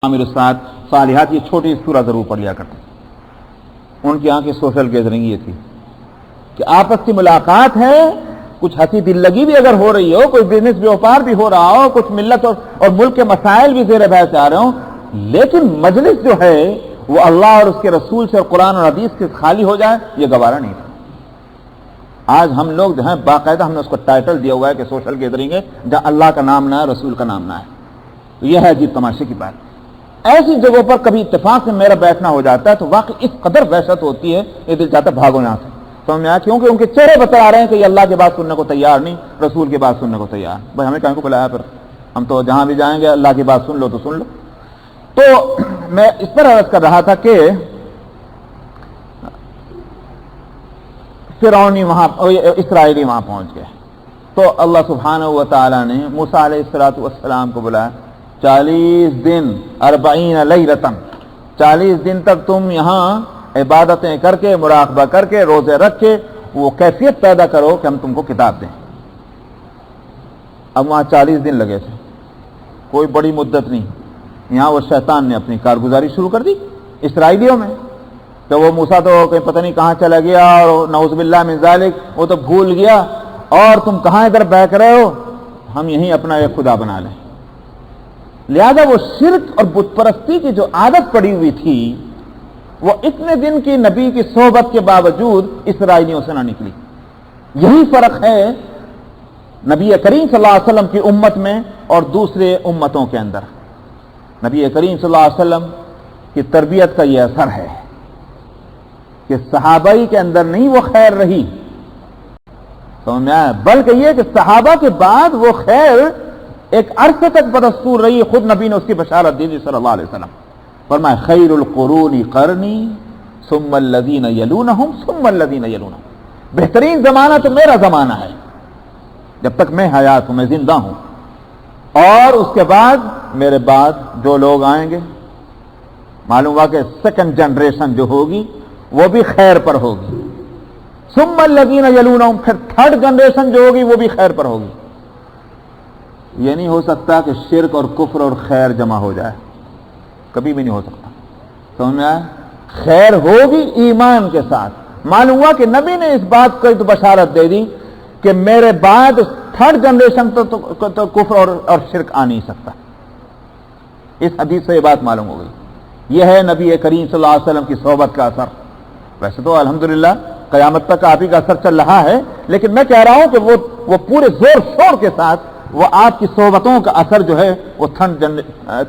میرے ساتھ صالحات یہ چھوٹی سورہ ضرور پڑھ لیا کرتے. ان کی آنکھ سوشل گیدرنگ یہ تھی کہ آپس کی ملاقات ہے, کچھ ہنسی دل لگی بھی اگر ہو رہی ہو, کوئی بزنس بیوپار بھی ہو رہا ہو, کچھ ملت اور ملک کے مسائل بھی زیر بحث آ رہے ہوں, لیکن مجلس جو ہے وہ اللہ اور اس کے رسول سے اور قرآن اور حدیث سے خالی ہو جائے, یہ گوارا نہیں تھا. آج ہم لوگ جو ہیں باقاعدہ ہم نے اس کو ٹائٹل دیا ہوا ہے کہ سوشل گیدرنگ ہے جہاں اللہ کا نام نہ ہے, رسول کا نام نہ ہے. تو یہ ہے عجیب تماشے کی بات. ایسی جگہوں پر کبھی اتفاق سے میرا بیٹھنا ہو جاتا ہے تو واقعی اس قدر وحشت ہوتی ہے, یہ دل چاہتا ہے بھاگو یہاں سے. سمجھ میں آیا, کیونکہ ان کے چہرے بتا رہے ہیں کہ یہ اللہ کی بات سننے کو تیار نہیں, رسول کی بات سننے کو تیار. بھائی ہمیں کہیں کو بلایا, پھر ہم تو جہاں بھی جائیں گے اللہ کی بات سن لو تو سن لو. تو میں اس پر عرض کر رہا تھا کہ فرعونی وہاں, اسرائیلی وہاں پہنچ گئے تو اللہ سبحانہ و تعالیٰ نے موسیٰ علیہ السلام کو بلایا. 40 دن 40 لیلۃ, 40 دن تک تم یہاں عبادتیں کر کے, مراقبہ کر کے, روزے رکھ کے وہ کیفیت پیدا کرو کہ ہم تم کو کتاب دیں. اب وہاں 40 دن لگے تھے, کوئی بڑی مدت نہیں. یہاں وہ شیطان نے اپنی کارگزاری شروع کر دی اسرائیلیوں میں. تو وہ موسیٰ تو کہیں پتہ نہیں کہاں چلا گیا, اور نعوذ باللہ من ذالک وہ تو بھول گیا, اور تم کہاں ادھر بہک رہے ہو, ہم یہیں اپنا ایک خدا بنا لیں. لہذا وہ شرک اور بت پرستی کی جو عادت پڑی ہوئی تھی وہ اتنے دن کی نبی کی صحبت کے باوجود اسرائیلیوں سے نہ نکلی. یہی فرق ہے نبی کریم صلی اللہ علیہ وسلم کی امت میں اور دوسرے امتوں کے اندر. نبی کریم صلی اللہ علیہ وسلم کی تربیت کا یہ اثر ہے کہ صحابہ کے اندر نہیں وہ خیر رہی, سمجھ میں آیا, بلکہ یہ کہ صحابہ کے بعد وہ خیر ایک عرصے تک بدستور رہی. خود نبی نے اس کی بشارت دی صلی اللہ علیہ وسلم, فرمایا خیر القرون قرنی ثم الذین یلونہم ثم الذین یلونہم, بہترین زمانہ تو میرا زمانہ ہے جب تک میں حیات ہوں, میں زندہ ہوں, اور اس کے بعد میرے بعد جو لوگ آئیں گے معلوم ہوا کہ سیکنڈ جنریشن جو ہوگی وہ بھی خیر پر ہوگی. ثم الذین یلونہم, پھر تھرڈ جنریشن جو ہوگی وہ بھی خیر پر ہوگی. یہ نہیں ہو سکتا کہ شرک اور کفر اور خیر جمع ہو جائے, کبھی بھی نہیں ہو سکتا. سمجھ میں آیا, خیر ہوگی ایمان کے ساتھ. معلوم ہوا کہ نبی نے اس بات کو تو بشارت دے دی کہ میرے بعد تھرڈ جنریشن تو کفر اور شرک آ نہیں سکتا. اس حدیث سے یہ بات معلوم ہو گئی. یہ ہے نبی کریم صلی اللہ علیہ وسلم کی صحبت کا اثر. ویسے تو الحمدللہ قیامت تک آپ ہی کا اثر چل رہا ہے, لیکن میں کہہ رہا ہوں کہ وہ پورے زور شور کے ساتھ وہ آپ کی صحبتوں کا اثر جو ہے وہ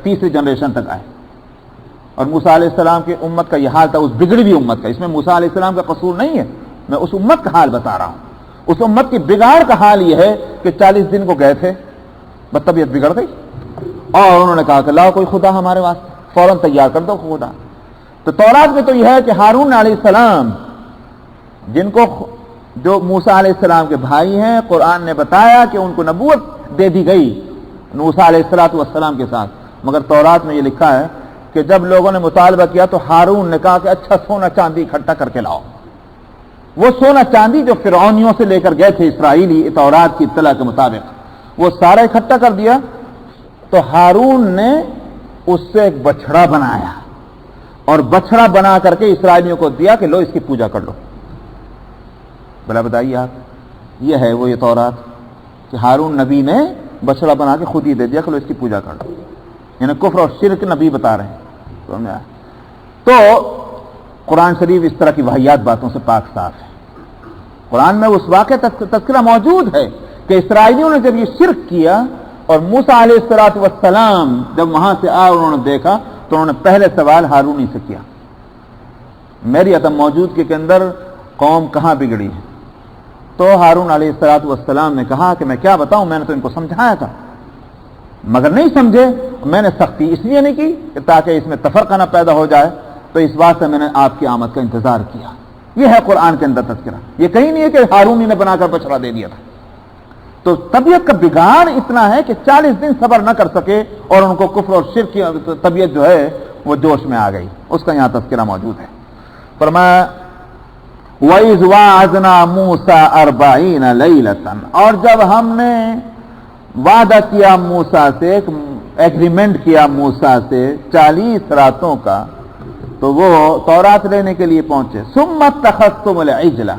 تیسری جنریشن تک آئے. اور موسیٰ علیہ السلام کی امت کا یہ حال تھا, اس بگڑی ہوئی امت کا. اس میں موسیٰ علیہ السلام کا قصور نہیں ہے, میں اس امت کا حال بتا رہا ہوں. اس امت کی بگاڑ کا حال یہ ہے کہ 40 دن کو گئے تھے, بس طبیعت بگڑ گئی, اور انہوں نے کہا کہ لاؤ کوئی خدا ہمارے واسطے, فوراً تیار کر دو خدا. تو تورات میں تو یہ ہے کہ ہارون علیہ السلام, جن کو جو موسیٰ علیہ السلام کے بھائی ہیں, قرآن نے بتایا کہ ان کو نبوت دے دی گئی موسیٰ علیہ السلام کے ساتھ, مگر تورات میں یہ لکھا ہے کہ جب لوگوں نے مطالبہ کیا تو ہارون نے کہا کہ اچھا سونا چاندی اکٹھا کر کے لاؤ. وہ سونا چاندی جو فرعونیوں سے لے کر گئے تھے اسرائیلی تورات کی اطلاع کے مطابق, وہ سارا اکٹھا کر دیا. تو ہارون نے اس سے ایک بچڑا بنایا, اور بچڑا بنا کر کے اسرائیلیوں کو دیا کہ لو اس کی پوجا کر لو. بلا بتائیے آپ, یہ ہے وہ یہ تورات کہ ہارون نبی نے بچڑا بنا کے خود ہی دے دیا کہ لو اس کی پوجا کر لو. یعنی کفر اور شرک نبی بتا رہے ہیں. تو قرآن شریف اس طرح کی واہیات باتوں سے پاک صاف ہے. قرآن میں اس واقعہ تذکرہ موجود ہے کہ اسرائیلیوں نے جب یہ شرک کیا اور موسیٰ علیہ السلام جب وہاں سے آئے انہوں نے دیکھا تو انہوں نے پہلے سوال ہارون ہی سے کیا, میری عدم موجودگی کے اندر قوم کہاں بگڑی ہے. تو ہارون علیہ السلام نے کہا کہ میں کیا بتاؤں, میں نے تو ان کو سمجھایا تھا مگر نہیں سمجھے. میں نے سختی اس لیے نہیں کی کہ تاکہ اس میں تفرقہ نہ پیدا ہو جائے, تو اس بات سے میں نے آپ کی آمد کا انتظار کیا. یہ ہے قرآن کے اندر تذکرہ. یہ کہیں نہیں ہے کہ ہارون ہی نے بنا کر بچڑا دے دیا تھا. تو طبیعت کا بگاڑ اتنا ہے کہ 40 دن صبر نہ کر سکے اور ان کو کفر اور شرک کی طبیعت جو ہے وہ جوش میں آ گئی. اس کا یہاں تذکرہ موجود ہے. فرمایا وَإِذْ وَعَدْنَا مُوسَىٰ 40 لَيْلَةً, اور جب ہم نے وعدہ کیا موسیٰ سے ایگریمنٹ کیا موسیٰ سے 40 راتوں کا، تو وہ تورات لینے کے لیے پہنچے. ثم اتخذتم العجل،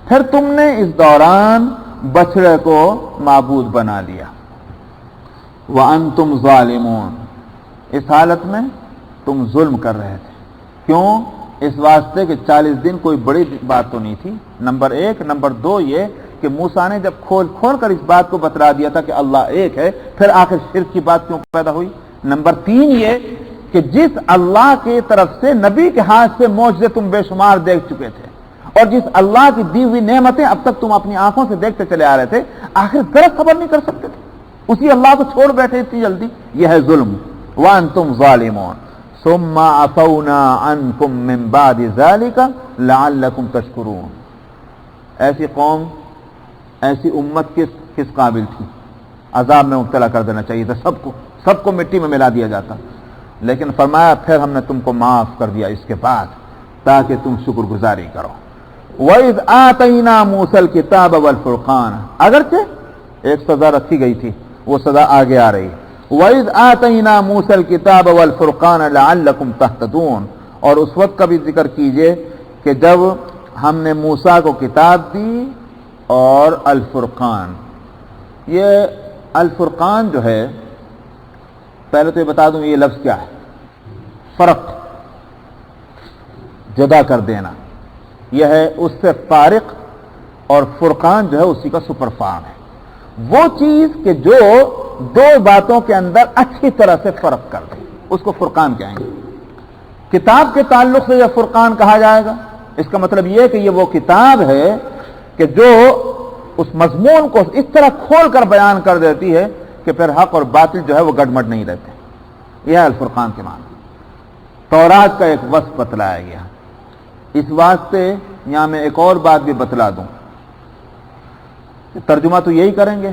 پھر تم نے اس دوران بچڑے کو معبود بنا لیا. وانتم ظالمون، اس حالت میں تم ظلم کر رہے تھے. کیوں؟ اس واسطے کہ 40 دن کوئی بڑی بات تو نہیں تھی، نمبر 1. نمبر 2 یہ کہ موسیٰ نے جب کھول کر اس بات کو بتلا دیا تھا کہ اللہ ایک ہے، پھر آخر شرک کی بات کیوں پیدا ہوئی؟ نمبر 3 یہ کہ جس اللہ کی طرف سے نبی کے ہاتھ سے معجزے تم بے شمار دیکھ چکے تھے، اور جس اللہ کی دی ہوئی نعمتیں اب تک تم اپنی آنکھوں سے دیکھتے چلے آ رہے تھے، آخر ذرا صبر نہیں کر سکتے تھے؟ اسی اللہ کو چھوڑ بیٹھے اتنی جلدی. یہ ہے ظلم. وانتم ظالمون ثم عفونا عنکم من بعد ذلك لعلکم تشکرون. ایسی قوم، ایسی امت کس قابل تھی؟ عذاب میں مبتلا کر دینا چاہیے تھا سب کو مٹی میں ملا دیا جاتا. لیکن فرمایا پھر ہم نے تم کو معاف کر دیا اس کے بعد تاکہ تم شکر گزاری کرو. وَإِذْ آتَيْنَا مُوسَى الْكِتَابَ وَالْفُرْقَانَ، اگرچہ ایک سزا رکھی گئی تھی، وہ سزا آگے آ رہی. وَإِذْ آتَيْنَا مُوسَى الْكِتَابَ وَالْفُرْقَانَ لَعَلَّكُمْ تَهْتَدُونَ، اور اس وقت کا بھی ذکر کیجئے کہ جب ہم نے موسیٰ کو کتاب دی اور الفرقان. یہ الفرقان جو ہے، پہلے تو یہ بتا دوں یہ لفظ کیا ہے. فرق، جدا کر دینا، یہ ہے اس سے فارق، اور فرقان جو ہے اسی کا سپر فارم ہے. وہ چیز کہ جو دو باتوں کے اندر اچھی طرح سے فرق کر دے اس کو فرقان کہیں گے. کتاب کے تعلق سے یہ فرقان کہا جائے گا. اس کا مطلب یہ کہ یہ وہ کتاب ہے کہ جو اس مضمون کو اس طرح کھول کر بیان کر دیتی ہے کہ پھر حق اور باطل جو ہے وہ گڑمڑ نہیں رہتے. یہ ہے الفرقان کے معنی. تورات کا ایک وصف بتلایا گیا. اس واسطے یہاں میں ایک اور بات بھی بتلا دوں. ترجمہ تو یہی کریں گے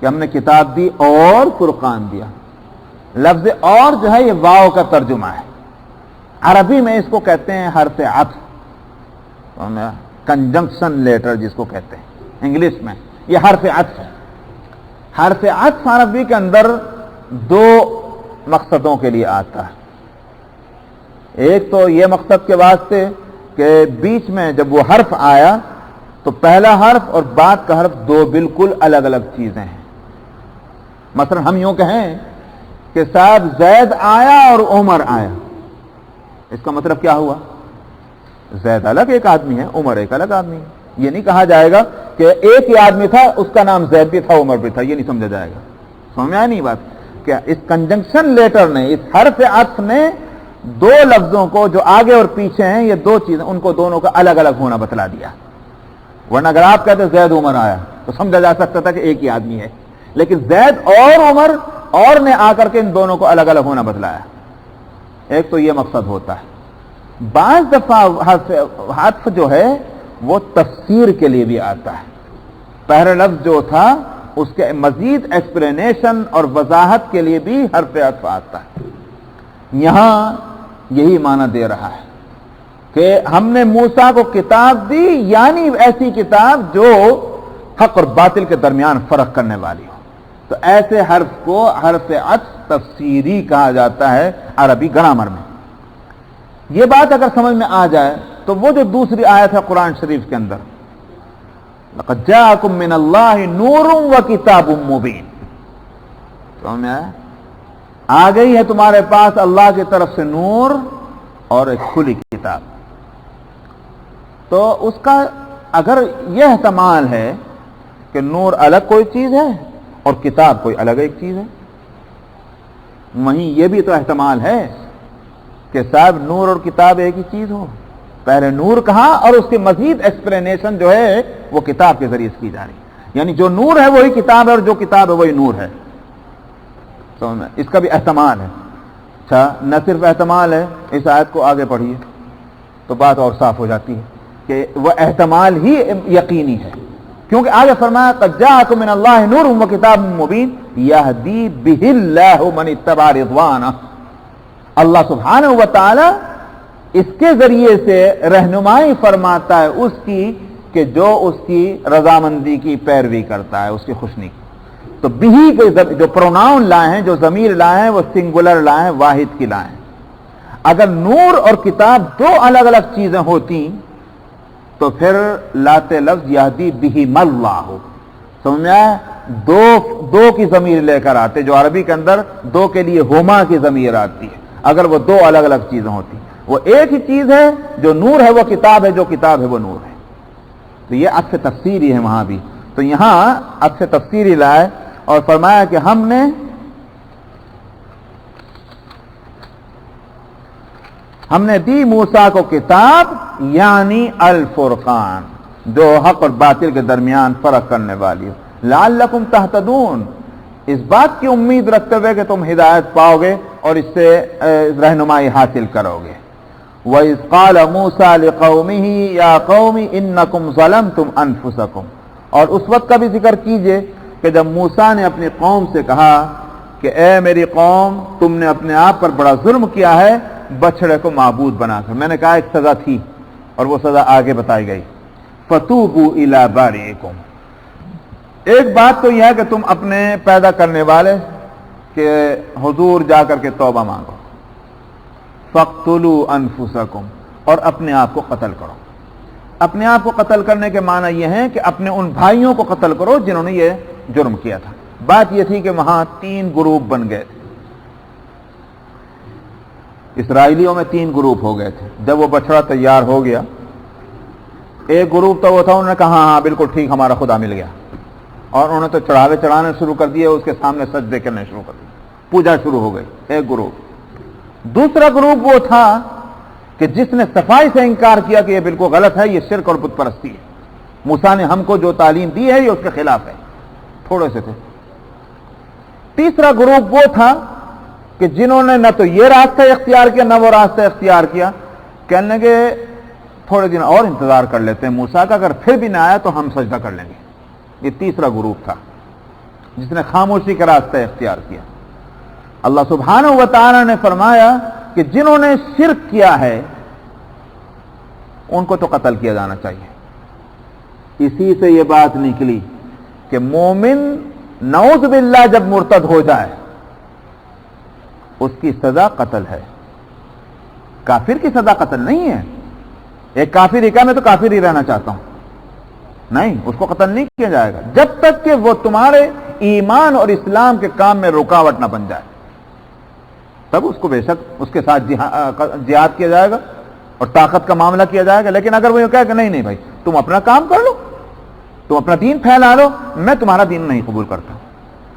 کہ ہم نے کتاب دی اور فرقان دیا. لفظ اور جو ہے یہ واو کا ترجمہ ہے. عربی میں اس کو کہتے ہیں حرف عطف، کنجنکشن لیٹر جس کو کہتے ہیں. انگلش میں یہ حرف عطف ہے. حرف عطف عربی کے اندر دو مقصدوں کے لیے آتا ہے. ایک تو یہ مقصد کے واسطے کہ بیچ میں جب وہ حرف آیا تو پہلا حرف اور بعد کا حرف دو بالکل الگ الگ چیزیں ہیں. مثلا ہم یوں کہیں کہ صاحب زید آیا اور عمر آیا، اس کا مطلب کیا ہوا؟ زید الگ ایک آدمی ہے، عمر ایک الگ آدمی ہے. یہ نہیں کہا جائے گا کہ ایک ہی آدمی تھا، اس کا نام زید بھی تھا عمر بھی تھا. یہ نہیں سمجھا جائے گا. سمجھ میں آیا نہیں بات؟ کیا اس کنجنکشن لیٹر نے، اس حرف عطف نے دو لفظوں کو جو آگے اور پیچھے ہیں، یہ دو چیزیں، ان کو دونوں کا الگ الگ ہونا بتلا دیا. ورنہ اگر آپ کہتے زید عمر آیا تو سمجھا جا سکتا تھا کہ ایک ہی آدمی ہے. لیکن زید اور عمر اور نے آ کر کے ان دونوں کو الگ الگ ہونا بتلایا. ایک تو یہ مقصد ہوتا ہے. بعض دفعہ حرف جو ہے وہ تفسیر کے لیے بھی آتا ہے. پہلا لفظ جو تھا اس کے مزید ایکسپلینیشن اور وضاحت کے لیے بھی حرف عطف آتا ہے. یہاں یہی معنی دے رہا ہے کہ ہم نے موسیٰ کو کتاب دی، یعنی ایسی کتاب جو حق اور باطل کے درمیان فرق کرنے والی ہو. تو ایسے حرف کو حرف عطف تفسیری کہا جاتا ہے عربی گرامر میں. یہ بات اگر سمجھ میں آ جائے تو وہ جو دوسری آیت ہے قرآن شریف کے اندر، لقد جاءکم من اللہ نور وکتاب مبین، سمجھ میں آیا؟ آ گئی ہے تمہارے پاس اللہ کی طرف سے نور اور ایک کھلی کتاب. تو اس کا اگر یہ احتمال ہے کہ نور الگ کوئی چیز ہے اور کتاب کوئی الگ ایک چیز ہے، وہیں یہ بھی تو احتمال ہے کہ صاحب نور اور کتاب ایک ہی چیز ہو. پہلے نور کہا اور اس کی مزید ایکسپلینیشن جو ہے وہ کتاب کے ذریعے کی جا رہی ہے. یعنی جو نور ہے وہی کتاب ہے اور جو کتاب ہے وہی نور ہے. اس کا بھی احتمال ہے. اچھا، نہ صرف احتمال ہے، اس آیت کو آگے پڑھیے تو بات اور صاف ہو جاتی ہے کہ وہ احتمال ہی یقینی ہے. کیونکہ آگے فرمایا قد جاءکم من اللہ نور وکتاب مبین یہدی بہ اللہ من اتبع رضوانہ. اللہ سبحانہ و تعالی اس کے ذریعے سے رہنمائی فرماتا ہے اس کی کہ جو اس کی رضامندی کی پیروی کرتا ہے، اس کی خوشنی کی. تو تو بھی جو پروناؤن لائے ہیں، جو ضمیر لائے ہیں، وہ سنگولر لائے ہیں، واحد کی لائے ہیں۔ اگر نور اور کتاب دو الگ الگ چیزیں ہوتی تو پھر لاتے لفظ یہدی بہم اللہ، سمجھ میں آیا؟ دو کی ضمیر لے کر آتے، جو عربی کے اندر دو کے لیے ہما کی ضمیر آتی ہے، اگر وہ دو الگ الگ چیزیں ہوتی۔ وہ ایک ہی چیز ہے، جو نور ہے وہ کتاب ہے، جو کتاب ہے وہ نور ہے۔ تو یہ عطف تفسیری ہے وہاں بھی، تو یہاں عطف تفسیری لائے اور فرمایا کہ ہم نے دی موسیٰ کو کتاب، یعنی الفرقان، جو حق اور باطل کے درمیان فرق کرنے والی ہو، لعلکم تہتدون، اس بات کی امید رکھتے ہوئے کہ تم ہدایت پاؤ گے اور اس سے رہنمائی حاصل کرو گے۔ وَإِذْ قَالَ مُوسَىٰ لِقَوْمِهِ يَا قَوْمِ إِنَّكُمْ ظَلَمْتُمْ أَنفُسَكُمْ، اور اس وقت کا بھی ذکر کیجئے کہ جب موسیٰ نے اپنی قوم سے کہا کہ اے میری قوم، تم نے اپنے آپ پر بڑا ظلم کیا ہے بچڑے کو معبود بنا کر۔ میں نے کہا ایک سزا تھی اور وہ سزا آگے بتائی گئی، فَتُوبُوا إِلَىٰ بَارِئِكُمْ، ایک بات تو یہ ہے کہ تم اپنے پیدا کرنے والے کہ حضور جا کر کے توبہ مانگو، فَاقْتُلُوا أَنفُسَكُمْ، اور اپنے آپ کو قتل کرو۔ اپنے آپ کو قتل کرنے کے معنی یہ ہے کہ اپنے ان بھائیوں کو قتل کرو جنہوں نے یہ جرم کیا تھا۔ بات یہ تھی کہ وہاں 3 گروپ بن گئے تھے، اسرائیلیوں میں 3 گروپ ہو گئے تھے۔ جب وہ بچڑا تیار ہو گیا، ایک گروپ تو وہ تھا، انہوں نے کہا ہاں بالکل ٹھیک، ہمارا خدا مل گیا، اور انہوں نے تو چڑھانے شروع کر دیے، اس کے سامنے سجدے کرنے شروع کر دیے، پوجا شروع ہو گئی، ایک گروپ۔ دوسرا گروپ وہ تھا کہ جس نے صفائی سے انکار کیا کہ یہ بالکل غلط ہے، یہ شرک اور بت پرستی ہے، موسیٰ نے ہم کو جو تعلیم دی ہے یہ اس کے خلاف ہے، تھوڑے سے تھے۔ تیسرا گروپ وہ تھا کہ جنہوں نے نہ تو یہ راستہ اختیار کیا نہ وہ راستہ اختیار کیا، کہنے لگے تھوڑے دن اور انتظار کر لیتے ہیں موسیٰ کا، اگر پھر بھی نہ آیا تو ہم سجدہ کر لیں گے۔ یہ تیسرا گروپ تھا جس نے خاموشی کا راستہ اختیار کیا۔ اللہ سبحانہ و تعالی نے فرمایا کہ جنہوں نے شرک کیا ہے ان کو تو قتل کیا جانا چاہیے۔ اسی سے یہ بات نکلی کہ مومن نعوذ باللہ جب مرتد ہو جائے اس کی سزا قتل ہے، کافر کی سزا قتل نہیں ہے۔ ایک کافر ہی کا میں تو کافر ہی رہنا چاہتا ہوں، نہیں، اس کو قتل نہیں کیا جائے گا جب تک کہ وہ تمہارے ایمان اور اسلام کے کام میں رکاوٹ نہ بن جائے، تب اس کو بے شک اس کے ساتھ جہاد کیا جائے گا اور طاقت کا معاملہ کیا جائے گا۔ لیکن اگر وہ یہ کہے کہ نہیں بھائی تم اپنا کام کر لو، تم اپنا دین پھیلا لو، میں تمہارا دین نہیں قبول کرتا،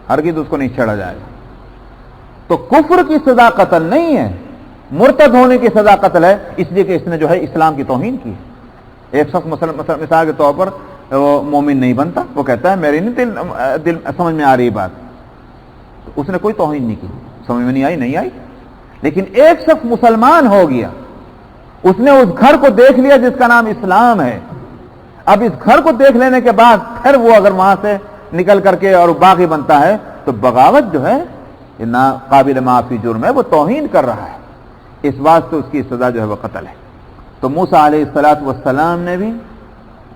ہرگز اس کو نہیں چھیڑا جائے گا۔ تو کفر کی سزا قتل نہیں ہے، مرتد ہونے کی سزا قتل ہے، اس لیے کہ اس نے جو ہے اسلام کی توہین کی ہے۔ ایک شخص مثال کے طور پر وہ مومن نہیں بنتا، وہ کہتا ہے میری نہیں دل سمجھ میں آ رہی بات، اس نے کوئی توہین نہیں کی، سمجھ میں نہیں آئی۔ لیکن ایک شخص مسلمان ہو گیا، اس نے اس گھر کو دیکھ لیا جس کا نام اسلام ہے، اب اس گھر کو دیکھ لینے کے بعد پھر وہ اگر وہاں سے نکل کر کے اور باغی بنتا ہے تو بغاوت جو ہے یہ نا قابل معافی جرم ہے، وہ توہین کر رہا ہے، اس واسطے اس کی سزا جو ہے وہ قتل ہے۔ تو موسیٰ علیہ السلام نے بھی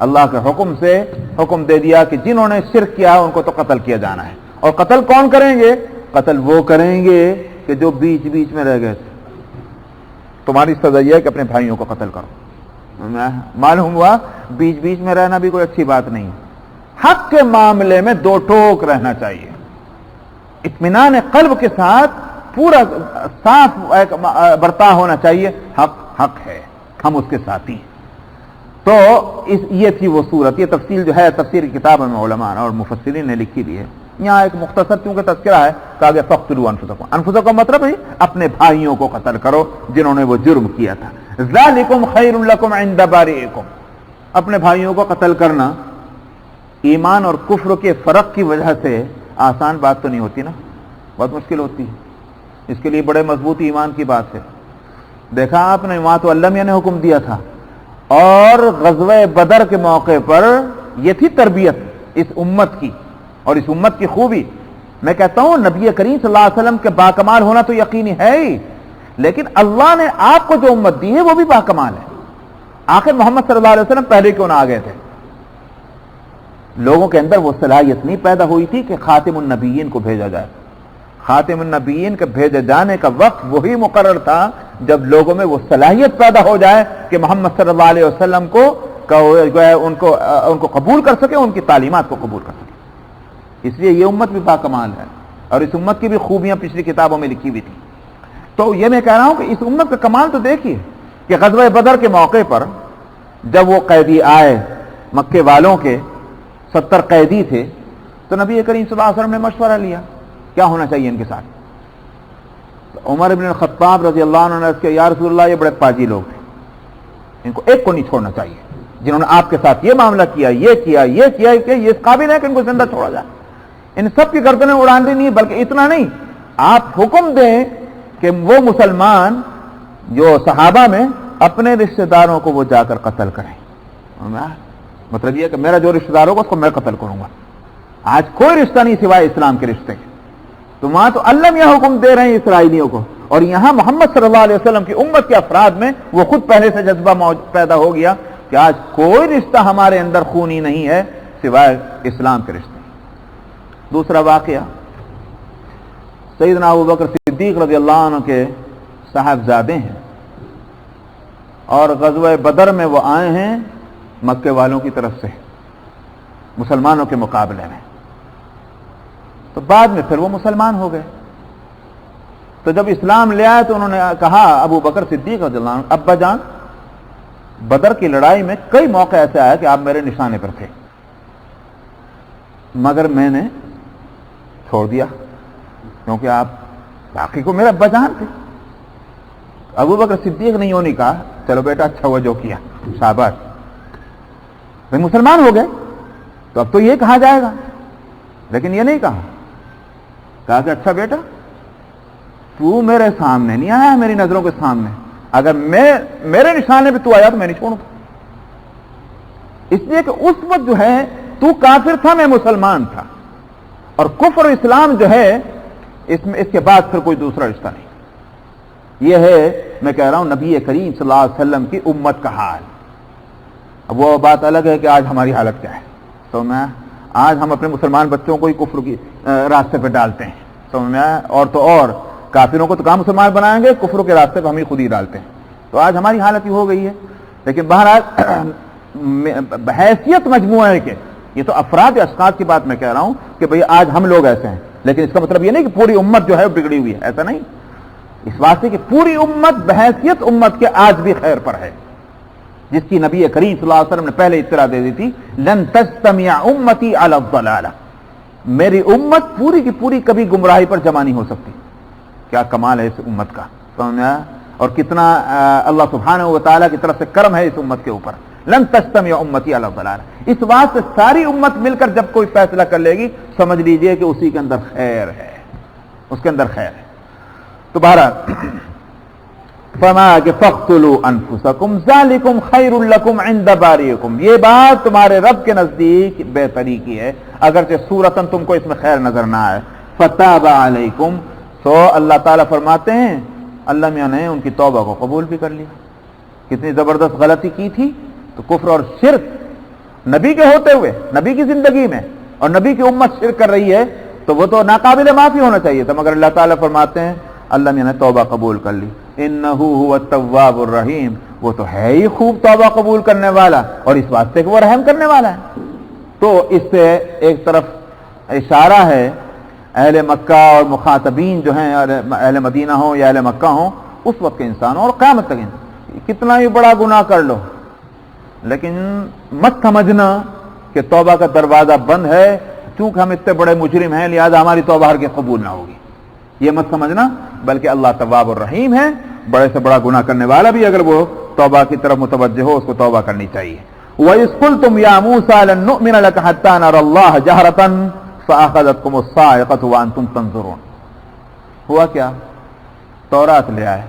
اللہ کے حکم سے حکم دے دیا کہ جنہوں نے شرک کیا ان کو تو قتل کیا جانا ہے۔ اور قتل کون کریں گے؟ قتل وہ کریں گے کہ جو بیچ بیچ میں رہ گئے تھے۔ تمہاری سزا یہ ہے کہ اپنے بھائیوں کو قتل کرو۔ معلوم ہوا بیچ بیچ میں رہنا بھی کوئی اچھی بات نہیں ہے، حق کے معاملے میں دو ٹوک رہنا چاہیے، اطمینان قلب کے ساتھ پورا صاف برتاؤ ہونا چاہیے، حق ہے، ہم اس کے ساتھی ہیں۔ تو یہ تھی وہ صورت، یہ تفصیل جو ہے تفسیر کی کتابوں میں علماء اور مفسرین نے لکھی بھی ہے۔ یہاں ایک مختصر کیونکہ تذکرہ ہے، کہا گیا فَاقْتُلُوا أَنفُسَكُمْ، انفسکم مطلب ہے اپنے بھائیوں کو قتل کرو جنہوں نے وہ جرم کیا تھا۔ ذَلِكُمْ خَيْرٌ لَكُمْ عِنْدَ بَارِئِكُمْ، اپنے بھائیوں کو قتل کرنا ایمان اور کفر کے فرق کی وجہ سے آسان بات تو نہیں ہوتی نا، بہت مشکل ہوتی ہے، اس کے لیے بڑے مضبوط ایمان کی بات ہے۔ دیکھا آپ نے وہاں تو اللہ میاں نے حکم دیا تھا، اور غزوہ بدر کے موقع پر یہ تھی تربیت اس امت کی اور اس امت کی خوبی۔ میں کہتا ہوں نبی کریم صلی اللہ علیہ وسلم کے باکمال ہونا تو یقینی ہے ہی، لیکن اللہ نے آپ کو جو امت دی ہے وہ بھی باکمال ہے۔ آخر محمد صلی اللہ علیہ وسلم پہلے کیوں نہ آ گئے تھے؟ لوگوں کے اندر وہ صلاحیت نہیں پیدا ہوئی تھی کہ خاتم النبیین کو بھیجا جائے. خاتم النبیین کے بھیجے جانے کا وقت وہی مقرر تھا جب لوگوں میں وہ صلاحیت پیدا ہو جائے کہ محمد صلی اللہ علیہ وسلم کو ان کو قبول کر سکے, ان کی تعلیمات کو قبول کر سکے. اس لیے یہ امت بھی باکمال ہے, اور اس امت کی بھی خوبیاں پچھلی کتابوں میں لکھی ہوئی تھی. تو یہ میں کہہ رہا ہوں کہ اس امت کا کمال تو دیکھیے کہ غزوہ بدر کے موقع پر جب وہ قیدی آئے, مکے والوں کے 70 قیدی تھے, تو نبی کریم صلی اللہ علیہ وسلم نے مشورہ لیا کیا ہونا چاہیے ان کے ساتھ. عمر ابن الخطاب رضی اللہ عنہ نے کہا یا رسول اللہ یہ بڑے پاجی لوگ ہیں, ان کو ایک کو نہیں چھوڑنا چاہیے, جنہوں نے آپ کے ساتھ یہ معاملہ کیا, یہ کیا کہ یہ اس قابل ہے کہ ان کو زندہ چھوڑا جائے. ان سب کی گردنیں اڑانی نہیں, بلکہ اتنا نہیں, آپ حکم دیں کہ وہ مسلمان جو صحابہ میں اپنے رشتہ داروں کو وہ جا کر قتل کریں. مطلب یہ کہ میرا جو رشتہ دار ہوگا اس کو میں قتل کروں گا. آج کوئی رشتہ نہیں سوائے اسلام کے رشتے کے. تو وہاں تو اللہ یہ حکم دے رہے ہیں اسرائیلیوں کو, اور یہاں محمد صلی اللہ علیہ وسلم کی امت کے افراد میں وہ خود پہلے سے جذبہ پیدا ہو گیا کہ آج کوئی رشتہ ہمارے اندر خونی نہیں ہے سوائے اسلام کے رشتے. دوسرا واقعہ, سیدنا ابو بکر صدیق رضی اللہ عنہ کے صاحبزادے ہیں, اور غزوہ بدر میں وہ آئے ہیں مکے والوں کی طرف سے مسلمانوں کے مقابلے میں. تو بعد میں پھر وہ مسلمان ہو گئے. تو جب اسلام لے آئے تو انہوں نے کہا ابو بکر صدیق رضی اللہ عنہ, ابا جان بدر کی لڑائی میں کئی موقع ایسے آیا کہ آپ میرے نشانے پر تھے, مگر میں نے چھوڑ دیا کیونکہ آپ باقی کو میرے ابا جان تھے. ابو بکر صدیق نے یوں نہیں کہا چلو بیٹا اچھا ہوا جو کیا, شاباش, بھائی مسلمان ہو گئے تو اب تو یہ کہا جائے گا, لیکن یہ نہیں کہا کہ اچھا بیٹا تو میرے سامنے نہیں آیا, میری نظروں کے سامنے, اگر میرے نشانے پہ تو آیا تو میں نہیں چھوڑوں. اس لیے کہ اس وقت جو ہے تو کافر تھا, میں مسلمان تھا, اور کفر اسلام جو ہے اس کے بعد پھر کوئی دوسرا رشتہ نہیں. یہ ہے میں کہہ رہا ہوں نبی کریم صلی اللہ علیہ وسلم کی امت کا حال. اب وہ بات الگ ہے کہ آج ہماری حالت کیا ہے. تو آج ہم اپنے مسلمان بچوں کو ہی کفر کی راستے پہ ڈالتے ہیں, سمجھ میں آیا, اور تو اور کافروں کو تو کہاں مسلمان بنائیں گے, کفر کے راستے پہ ہم ہی خود ہی ڈالتے ہیں. تو آج ہماری حالت ہی ہو گئی ہے. لیکن بہرحال بحیثیت مجموعہ ہے کہ یہ تو افراد اشخاص کی بات میں کہہ رہا ہوں کہ بھئی آج ہم لوگ ایسے ہیں, لیکن اس کا مطلب یہ نہیں کہ پوری امت جو ہے بگڑی ہوئی ہے, ایسا نہیں. اس واسطے کہ پوری امت بحیثیت امت کے آج بھی خیر پر ہے, جس کی نبی کریم صلی اللہ علیہ وسلم نے پہلے اطلاع دے دی تھی, لن تجتمع امتی علی الضلالہ, میری امت پوری کی پوری کبھی گمراہی پر جمع نہیں ہو سکتی. کیا کمال ہے اس امت کا, اور کتنا اللہ سبحانہ و تعالیٰ کی طرف سے کرم ہے اس امت کے اوپر. لن تجتمع امتی علی الضلالہ, اس واسطے ساری امت مل کر جب کوئی فیصلہ کر لے گی سمجھ لیجئے کہ اسی کے اندر خیر ہے, اس کے اندر خیر ہے. تو بہرحال فما کہ فاقتلوا انفسکم ذالکم خیر لکم عند باریکم, یہ بات تمہارے رب کے نزدیک بہتری کی ہے اگرچہ صورتاً تم کو اس میں خیر نظر نہ آئے. فتاب علیکم, تو اللہ تعالیٰ فرماتے ہیں اللہ میاں نے ان کی توبہ کو قبول بھی کر لیا. کتنی زبردست غلطی کی تھی, تو کفر اور شرک نبی کے ہوتے ہوئے نبی کی زندگی میں, اور نبی کی امت شرک کر رہی ہے, تو وہ تو ناقابل معافی ہونا چاہیے تھا, مگر اللہ تعالیٰ فرماتے ہیں اللہ میاں نے توبہ قبول کر لی. انہ هو التواب الرحیم, وہ تو ہے ہی خوب توبہ قبول کرنے والا, اور اس واسطے کہ وہ رحم کرنے والا ہے. تو اس سے ایک طرف اشارہ ہے اہل مکہ اور مخاطبین جو ہیں اہل مدینہ ہوں یا اہل مکہ ہوں, اس وقت کے انسان اور قیامت تک کتنا ہی بڑا گناہ کر لو, لیکن مت سمجھنا کہ توبہ کا دروازہ بند ہے, چونکہ ہم اتنے بڑے مجرم ہیں لہذا ہماری توبہ ہرگز قبول نہ ہوگی, یہ مت سمجھنا. بلکہ اللہ تواب الرحیم ہے, بڑے سے بڑا گناہ کرنے والا بھی اگر وہ توبہ کی طرف متوجہ ہو اس کو توبہ کرنی چاہیے. وَإِذْ قُلْتُمْ يَا مُوسَىٰ لَن نُؤْمِنَ لَكَ حَتَّىٰ نَرَى اللَّهَ جَهْرَةً فَأَخَذَتْكُمُ الصَّاعِقَةُ وَأَنْتُمْ تَنظُرُونَ. ہوا کیا, تورات لے آئے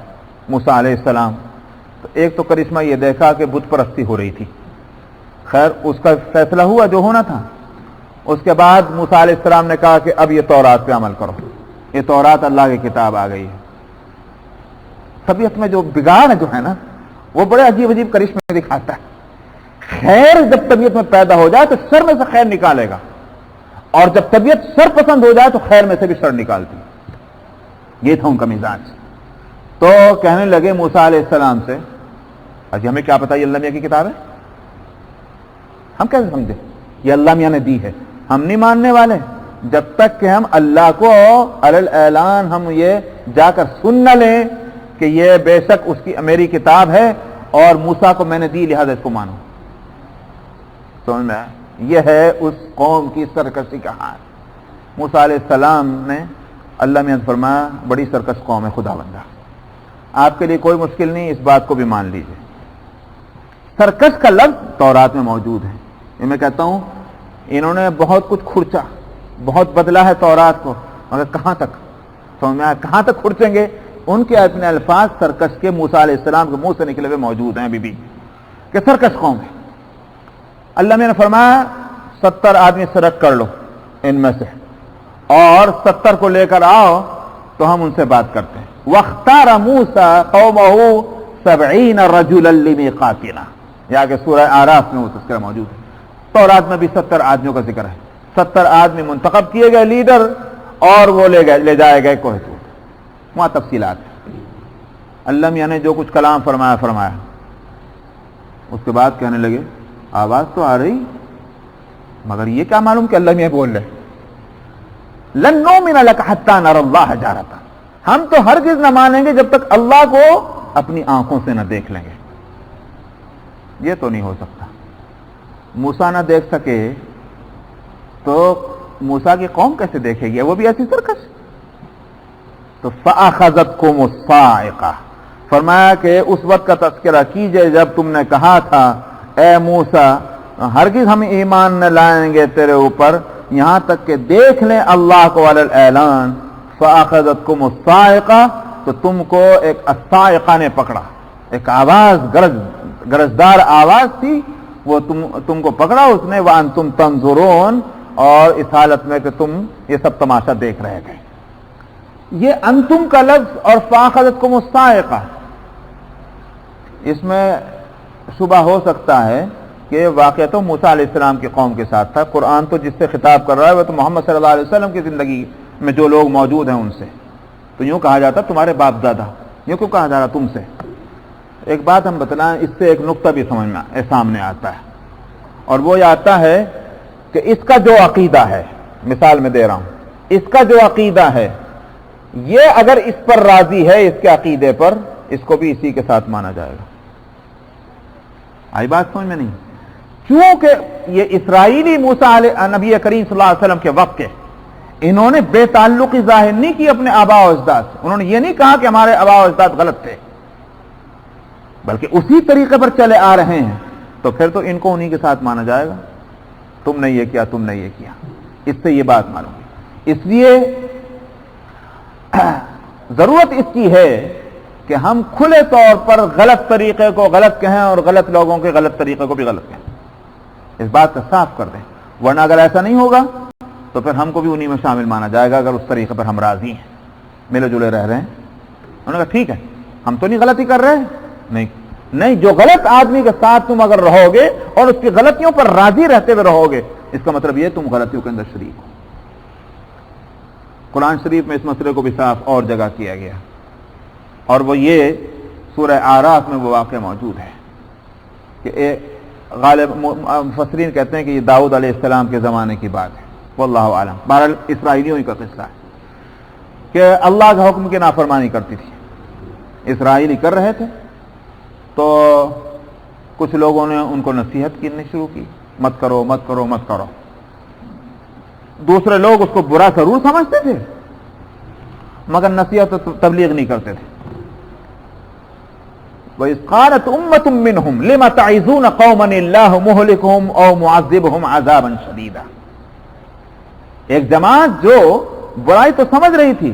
موسیٰ علیہ السلام, تو ایک تو کرشمہ یہ دیکھا کہ بت پرستی ہو رہی تھی, خیر اس کا فیصلہ ہوا جو ہونا تھا. اس کے بعد موسیٰ علیہ السلام نے کہا کہ اب یہ تورات پہ عمل کرو, یہ تورات اللہ کی کتاب آ گئی ہے. طبیعت میں جو بگاڑ جو ہے نا وہ بڑے عجیب عجیب کرشمے دکھاتا ہے. خیر جب طبیعت میں پیدا ہو جائے تو شر میں سے خیر نکالے گا، اور جب طبیعت شر پسند ہو جائے تو خیر میں سے بھی شر نکالتی. یہ تھا ان کا مزاج. تو کہنے لگے موسیٰ علیہ السلام سے، اجی ہمیں کیا پتا یہ اللہ میاں کی کتاب ہے؟ ہم کیسے سمجھے یہ اللہ میاں نے دی ہے؟ ہم نہیں ماننے والے جب تک کہ ہم اللہ کو علی الاعلان ہم یہ جا کر سن نہ لیں کہ یہ بے شک اس کی میری کتاب ہے اور موسیٰ کو میں نے دی لہذا اس کو مانو. سمجھ میں؟ یہ ہے اس قوم کی سرکشی کا حال. موسیٰ علیہ السلام نے اللہ میاں سے فرمایا بڑی سرکش قوم ہے خدا بندہ، آپ کے لیے کوئی مشکل نہیں، اس بات کو بھی مان لیجئے. سرکش کا لفظ تورات میں موجود ہے. یہ میں کہتا ہوں انہوں نے بہت کچھ کھرچا، بہت بدلا ہے تورات کو، مگر کہاں تک؟ سمجھ میں آیا کہاں تک کھرچیں گے؟ ان کے اپنے الفاظ سرکش کے موسیٰ علیہ السلام کے منہ سے نکلے ہوئے موجود ہیں ابھی بھی کہ سرکش قوم ہے. اللہ میں نے فرمایا 70 آدمی سرک کر لو ان میں سے، اور 70 کو لے کر آؤ تو ہم ان سے بات کرتے ہیں. وَاخْتَارَ مُوسَىٰ قَوْمَهُ 70 رَجُلًا لِمِيقَاتِنَا، یہاں کہ سورہ اعراف میں وہ تذکرہ موجود ہے. تورات میں بھی 70 آدمیوں کا ذکر ہے. 70 آدمی منتخب کیے گئے لیڈر، اور وہ لے جائے گئے کوہ طور. وہاں تفصیلات اللہ میاں نے جو کچھ کلام فرمایا. اس کے بعد کہنے لگے آواز تو آ رہی، مگر یہ کیا معلوم کہ اللہ میاں بول رہے لن نؤمن لک حتی نری اللہ جہرۃ، ہم تو ہرگز نہ مانیں گے جب تک اللہ کو اپنی آنکھوں سے نہ دیکھ لیں گے. یہ تو نہیں ہو سکتا. موسیٰ نہ دیکھ سکے تو موسیٰ کی قوم کیسے دیکھے گی؟ وہ بھی ایسی سرکش. تو فَأَخَذَتْكُمُ الصَّاعِقَةُ، فرمایا کہ اس وقت کا تذکرہ کیجئے جب تم نے کہا تھا اے موسیٰ ہرگز ہم ایمان نہ لائیں گے تیرے اوپر یہاں تک کہ دیکھ لیں اللہ کو علی الاعلان. فَأَخَذَتْكُمُ الصَّاعِقَةُ، تو تم کو ایک الصاعقہ نے پکڑا، ایک آواز گرجدار آواز تھی، وہ تم کو پکڑا اس نے. وَأَنْتُمْ تَنْظُرُونَ، اور اس حالت میں کہ تم یہ سب تماشا دیکھ رہے تھے. یہ انتم کا لفظ اور فَأَخَذَتْكُمُ الصَّاعِقَةُ، اس میں شبہ ہو سکتا ہے کہ واقعہ تو موسیٰ علیہ السلام کی قوم کے ساتھ تھا. قرآن تو جس سے خطاب کر رہا ہے وہ تو محمد صلی اللہ علیہ وسلم کی زندگی میں جو لوگ موجود ہیں ان سے. تو یوں کہا جاتا تمہارے باپ دادا، یوں کیوں کہا جا رہا تم سے؟ ایک بات ہم بتلائیں، اس سے ایک نقطہ بھی سمجھ میں سامنے آتا ہے، اور وہ یہ آتا ہے کہ اس کا جو عقیدہ ہے، مثال میں دے رہا ہوں، اس کا جو عقیدہ ہے یہ اگر اس پر راضی ہے، اس کے عقیدے پر، اس کو بھی اسی کے ساتھ مانا جائے گا. آئی بات سمجھ میں نہیں؟ کیونکہ یہ اسرائیلی موسیٰ علیہ نبی کریم صلی اللہ علیہ وسلم کے وقت کے، انہوں نے بے تعلقی ظاہر نہیں کی اپنے آباء و اجداد سے. انہوں نے یہ نہیں کہا کہ ہمارے آباء و اجداد غلط تھے، بلکہ اسی طریقے پر چلے آ رہے ہیں. تو پھر تو ان کو انہی کے ساتھ مانا جائے گا. تم نے یہ کیا، تم نے یہ کیا. اس سے یہ بات معلوم ہے. اس لیے ضرورت اس کی ہے کہ ہم کھلے طور پر غلط طریقے کو غلط کہیں اور غلط لوگوں کے غلط طریقے کو بھی غلط کہیں. اس بات کا صاف کر دیں، ورنہ اگر ایسا نہیں ہوگا تو پھر ہم کو بھی انہی میں شامل مانا جائے گا اگر اس طریقے پر ہم راضی ہیں، ملے جلے رہ رہے ہیں. انہوں نے کہا ٹھیک ہے، ہم تو نہیں غلطی کر رہے. نہیں، جو غلط آدمی کے ساتھ تم اگر رہو گے اور اس کی غلطیوں پر راضی رہتے ہوئے رہو گے، اس کا مطلب یہ تم غلطیوں کے اندر شریک ہو. قرآن شریف میں اس مسئلے کو بھی صاف اور جگہ کیا گیا، اور وہ یہ سورہ اعراف میں وہ واقعہ موجود ہے کہ غالب مفسرین کہتے ہیں کہ یہ داؤد علیہ السلام کے زمانے کی بات ہے، واللہ عالم. بہرحال اسرائیلیوں کا قصہ ہے کہ اللہ کا حکم کی نافرمانی کرتی تھی، اسرائیلی کر رہے تھے، تو کچھ لوگوں نے ان کو نصیحت کرنی شروع کی، مت کرو مت کرو مت کرو. دوسرے لوگ اس کو برا ضرور سمجھتے تھے مگر نصیحت و تبلیغ نہیں کرتے تھے. وَإِذْ قَالَتْ أُمَّةٌ مِّنْهُمْ لِمَ تَعِظُونَ قَوْمًا اللَّهُ مُهْلِكُهُمْ أَوْ مُعَذِّبُهُمْ عَذَابًا شَدِيدًا. ایک جماعت جو برائی تو سمجھ رہی تھی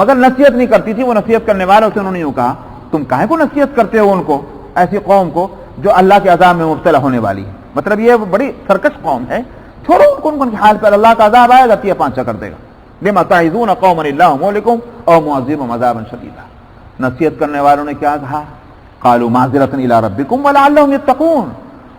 مگر نصیحت نہیں کرتی تھی، وہ نصیحت کرنے والوں سے انہوں نے یوں کہا تم کاہے کو نصیحت کرتے ہو ان کو، ایسی قوم کو جو اللہ کے عذاب میں مبتلا ہونے والی ہے. مطلب یہ بڑی سرکش قوم ہے، چھوڑو ان کو، ان کے حال پر اللہ کا عذاب آئے گا، تیہ پانچا کر دے گا. لِمَ تَعِظُونَ قَوْمًا اللَّهُ مُهْلِكُهُمْ أَوْ مُعَذِّبُهُمْ عَذَابًا شَدِيدًا. نصیحت کرنے والوں نے کیا کہا؟ قَالُوا مَعْذِرَةً إِلَىٰ رَبِّكُمْ وَلَعَلَّهُمْ يَتَّقُونَ.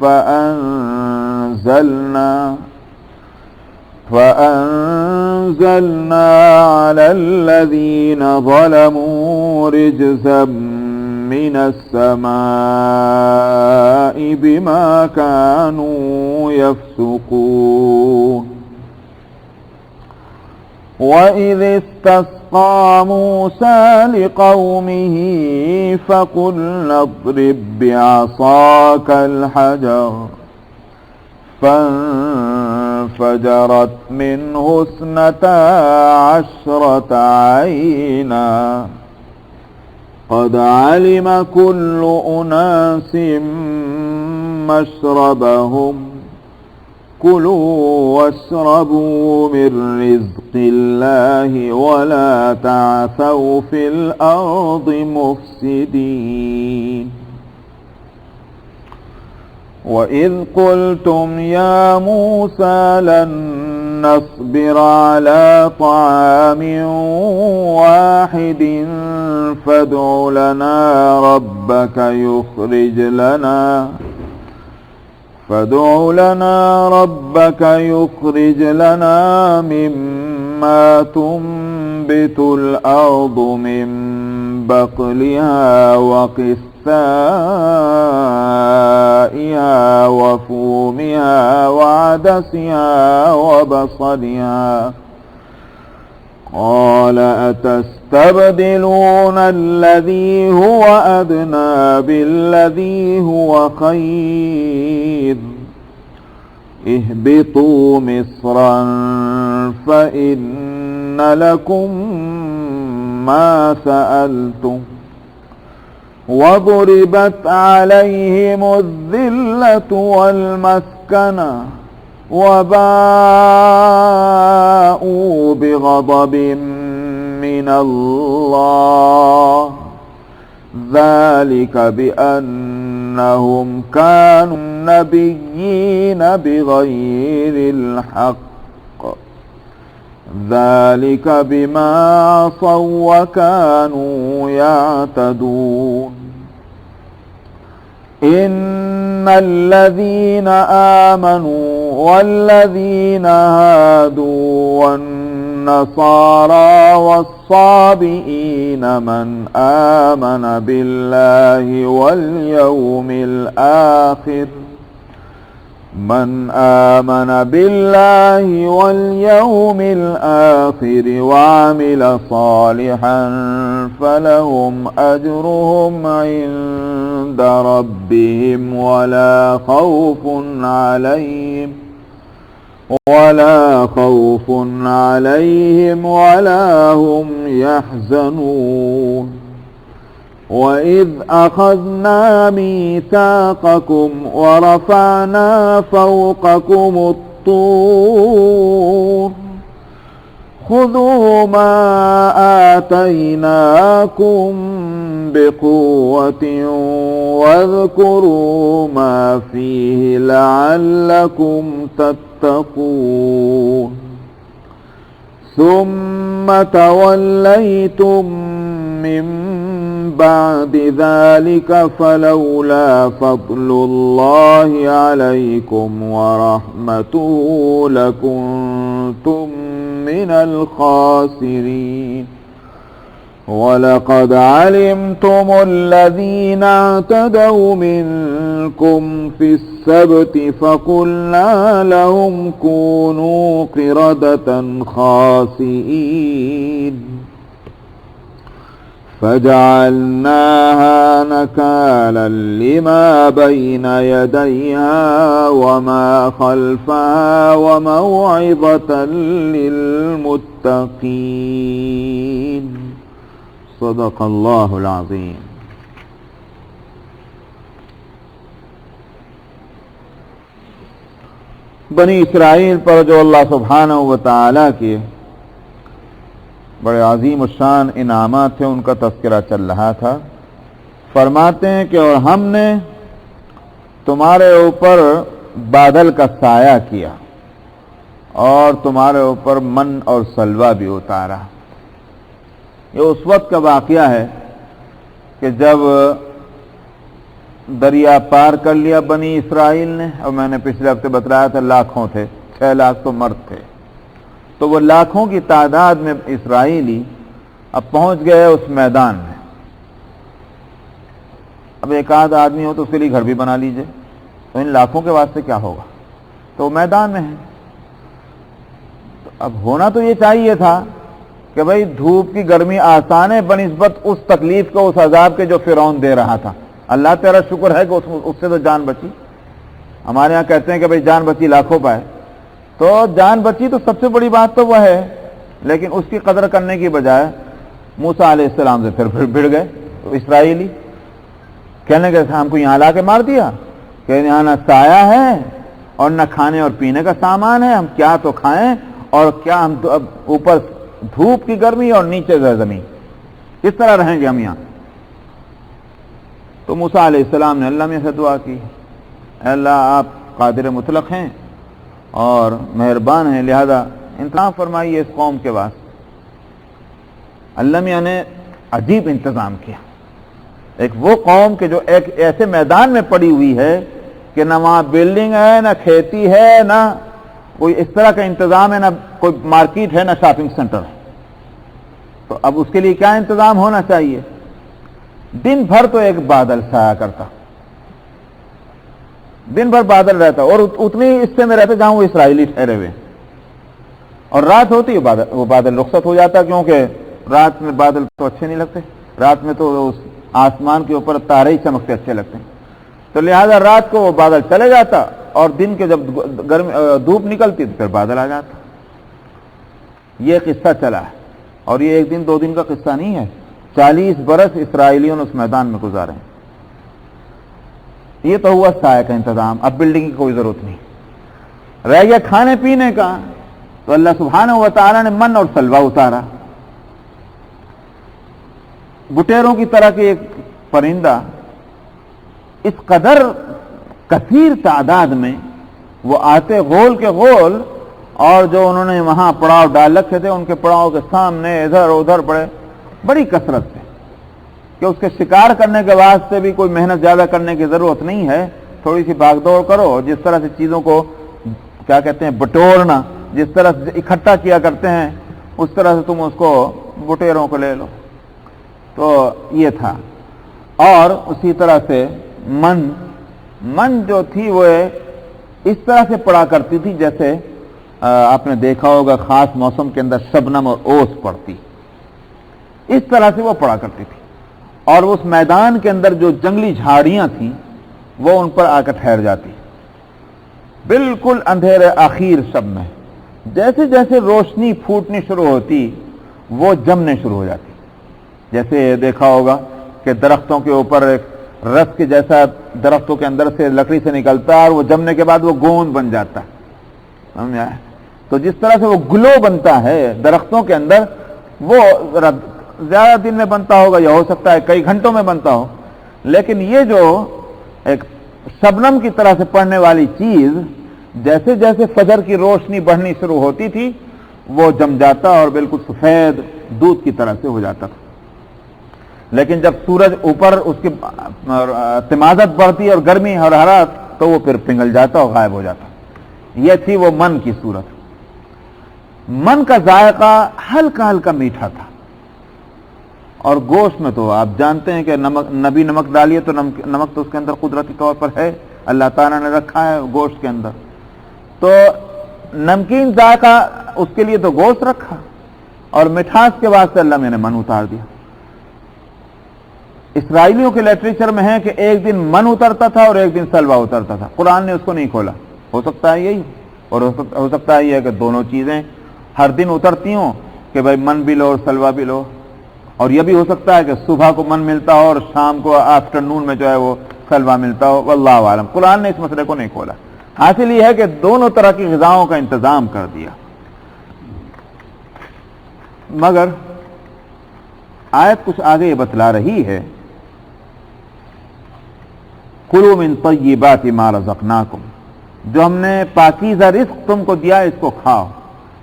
فأنزلنا على الذين ظلموا رجزا من السماء بما كانوا يفسقون. وإذ استسقى موسى لقومه فقلنا اضرب بعصاك الحجر فانفجرت منه 12 عينا قد علم كل أناس مشربهم كلوا واشربوا من رزق الله ولا تعثوا في الأرض مفسدين. وإذ قلتم يا موسى لن نصبر على طعام واحد فادع لنا ربك يخرج لنا مما تنبت الأرض من بقلها وقثائها وفومها وعدسها وبصلها قال أتستبدلون الذي هو أدنى بالذي هو خير اهبطوا مصرا فإن لكم ما سألتم وضربت عليهم الذلة والمسكنة وباءوا بغضب من الله ذلك بأنهم كانوا نبيين بغير الحق ذلك بما عصوا وكانوا يعتدون إن الذين آمنوا والذين هادوا والنصارى والصابئين من آمن بالله واليوم الآخر وعمل صالحا فلهم أجرهم عند ربهم ولا خوف عليهم ولا هم يحزنون وإذ أخذنا ميثاقكم ورفعنا فوقكم الطور خذوا ما آتيناكم بقوة واذكروا ما فيه لعلكم تتقون ثم توليتم من بعد ذلك فلولا فضل الله عليكم ورحمته لكنتم من الخاسرين ولقد علمتم الذين اعتدوا منكم في السبت فقلنا لهم كونوا قردة خاسئين فجعلناها نكالا لما بين يديها وما خلفها وموعظة للمتقين صدق اللہ العظیم. بنی اسرائیل پر جو اللہ سبحانہ و تعالیٰ کے بڑے عظیم الشان انعامات تھے ان کا تذکرہ چل رہا تھا. فرماتے ہیں کہ اور ہم نے تمہارے اوپر بادل کا سایہ کیا اور تمہارے اوپر من اور سلوہ بھی اتارا. یہ اس وقت کا واقعہ ہے کہ جب دریا پار کر لیا بنی اسرائیل نے, اور میں نے پچھلے ہفتے بتلایا تھا لاکھوں تھے, 6 لاکھ تو مرد تھے, تو وہ لاکھوں کی تعداد میں اسرائیلی اب پہنچ گئے اس میدان میں. اب ایک آدھ آدمی ہو تو اس کے لیے گھر بھی بنا لیجئے, تو ان لاکھوں کے واسطے کیا ہوگا؟ تو وہ میدان میں ہے. تو اب ہونا تو یہ چاہیے تھا کہ بھئی دھوپ کی گرمی آسان ہے بنسبت اس تکلیف کو, اس عذاب کے جو فرعون دے رہا تھا. اللہ تیرا شکر ہے کہ اس سے تو جان بچی. ہمارے ہاں کہتے ہیں کہ بھئی جان بچی لاکھوں پائے, تو جان بچی تو سب سے بڑی بات تو وہ ہے, لیکن اس کی قدر کرنے کی بجائے موسیٰ علیہ السلام سے پھر بھڑ گئے اسرائیلی. کہنے کہ ہم کو یہاں لا کے مار دیا کہ یہاں نہ سایہ ہے اور نہ کھانے اور پینے کا سامان ہے, ہم کیا تو کھائیں اور کیا ہم تو اب اوپر دھوپ کی گرمی اور نیچے زمین, کس طرح رہیں گے ہم یہاں؟ تو موسیٰ علیہ السلام نے اللہ میں سے دعا کی, اے اللہ آپ قادر مطلق ہیں اور مہربان ہیں, لہذا انتظام فرمائیے اس قوم کے واسطے. اللہ میاں نے عجیب انتظام کیا. ایک وہ قوم کہ جو ایک ایسے میدان میں پڑی ہوئی ہے کہ نہ وہاں بلڈنگ ہے, نہ کھیتی ہے, نہ کوئی اس طرح کا انتظام ہے, نہ کوئی مارکیٹ ہے, نہ شاپنگ سینٹر ہے. تو اب اس کے لیے کیا انتظام ہونا چاہیے؟ دن بھر تو ایک بادل سایہ کرتا, دن بھر بادل رہتا, اور اتنی حصے میں رہتا جہاں وہ اسرائیلی ٹھہرے ہوئے, اور رات ہوتی وہ بادل رخصت ہو جاتا, کیونکہ رات میں بادل تو اچھے نہیں لگتے, رات میں تو اس آسمان کے اوپر تارے ہی چمکتے اچھے لگتے ہیں. تو لہذا رات کو وہ بادل چلے جاتا اور دن کے جب دھوپ نکلتی تو پھر بادل آ جاتا. یہ قصہ چلا ہے, اور یہ 1 دن 2 دن کا قصہ نہیں ہے. 40 برس اسرائیلیوں نے اس میدان میں گزارے ہیں. یہ تو ہوا سایہ کا انتظام. اب بلڈنگ کی کوئی ضرورت نہیں رہ گیا. کھانے پینے کا تو اللہ سبحانہ و تعالیٰ نے من اور سلوہ اتارا. بٹیروں کی طرح کے ایک پرندہ اس قدر کثیر تعداد میں وہ آتے غول کے غول, اور جو انہوں نے وہاں پڑاؤ ڈال رکھے تھے ان کے پڑاؤ کے سامنے ادھر ادھر پڑے بڑی کثرت سے، کہ اس کے شکار کرنے کے واسطے بھی کوئی محنت زیادہ کرنے کی ضرورت نہیں ہے، تھوڑی سی بھاگ دوڑ کرو، جس طرح سے چیزوں کو کیا کہتے ہیں بٹورنا، جس طرح سے اکٹھا کیا کرتے ہیں اس طرح سے تم اس کو بٹیروں کو لے لو۔ تو یہ تھا۔ اور اسی طرح سے من جو تھی وہ اس طرح سے پڑا کرتی تھی جیسے آپ نے دیکھا ہوگا خاص موسم کے اندر شبنم اور اوس پڑتی، اس طرح سے وہ پڑا کرتی تھی، اور اس میدان کے اندر جو جنگلی جھاڑیاں تھیں وہ ان پر آ کر ٹھہر جاتی، بالکل اندھیرے آخر شب میں جیسے جیسے روشنی پھوٹنی شروع ہوتی وہ جمنے شروع ہو جاتی۔ جیسے دیکھا ہوگا کہ درختوں کے اوپر ایک رس کے جیسا درختوں کے اندر سے لکڑی سے نکلتا ہے اور وہ جمنے کے بعد وہ گوند بن جاتا ہے، سمجھا؟ تو جس طرح سے وہ گلو بنتا ہے درختوں کے اندر، وہ زیادہ دن میں بنتا ہوگا یا ہو سکتا ہے کئی گھنٹوں میں بنتا ہو، لیکن یہ جو ایک شبنم کی طرح سے پڑنے والی چیز جیسے جیسے فجر کی روشنی بڑھنی شروع ہوتی تھی وہ جم جاتا اور بالکل سفید دودھ کی طرح سے ہو جاتا تھا۔ لیکن جب سورج اوپر اس کی تمازت بڑھتی اور گرمی اور حرارت تو وہ پھر پنگل جاتا اور غائب ہو جاتا۔ یہ تھی وہ من کی صورت۔ من کا ذائقہ ہلکا ہلکا میٹھا تھا، اور گوشت میں تو آپ جانتے ہیں کہ نبی نمک ڈالیے تو نمک تو اس کے اندر قدرتی طور پر ہے، اللہ تعالیٰ نے رکھا ہے گوشت کے اندر، تو نمکین ذائقہ اس کے لیے تو گوشت رکھا، اور مٹھاس کے واسطے اللہ میں نے من اتار دیا۔ اسرائیلیوں کے لٹریچر میں ہے کہ ایک دن من اترتا تھا اور ایک دن سلوا اترتا تھا، قرآن نے اس کو نہیں کھولا۔ ہو سکتا ہے یہی، اور ہو سکتا ہے یہ کہ دونوں چیزیں ہر دن اترتی ہوں کہ بھائی من بھی لو اور سلوا بھی لو، اور یہ بھی ہو سکتا ہے کہ صبح کو من ملتا ہو اور شام کو آفٹرنون میں جو ہے وہ سلوا ملتا ہو، واللہ عالم۔ قرآن نے اس مسئلے کو نہیں کھولا، حاصل یہ ہے کہ دونوں طرح کی غذاؤں کا انتظام کر دیا۔ مگر آیت کچھ آگے یہ بتلا رہی ہے، کلوا من طیبات ما رزقناکم، جو ہم نے پاکیزہ رزق تم کو دیا اس کو کھاؤ۔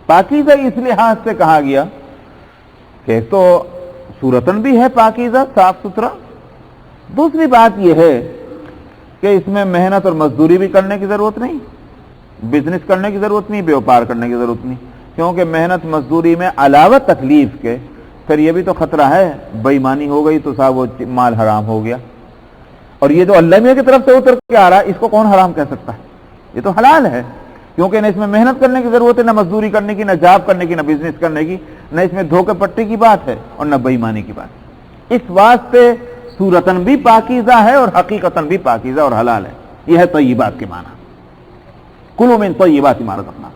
پاکیزہ اس لحاظ سے کہا گیا کہ ایک تو صورتاً بھی ہے پاکیزہ، صاف ستھرا، دوسری بات یہ ہے کہ اس میں محنت اور مزدوری بھی کرنے کی ضرورت نہیں، بزنس کرنے کی ضرورت نہیں، بیوپار کرنے کی ضرورت نہیں، کیونکہ محنت مزدوری میں علاوہ تکلیف کے پھر یہ بھی تو خطرہ ہے بے ایمانی ہو گئی تو صاحب وہ مال حرام ہو گیا، اور یہ جو اللہ میاں کی طرف سے اتر کے آ رہا ہے اس کو کون حرام کہہ سکتا ہے؟ یہ تو حلال ہے، کیونکہ نہ اس میں محنت کرنے کی ضرورت ہے، نہ مزدوری کرنے کی، نہ جاب کرنے کی، نہ بزنس کرنے کی، نہ اس میں دھوکے پٹی کی بات ہے اور نہ بے ایمانی کی بات۔ اس واسطے صورتاً بھی پاکیزہ ہے اور حقیقتاً بھی پاکیزہ اور حلال ہے۔ یہ ہے طیبات کے معنی، کلوا من طیبات ما رزقناکم۔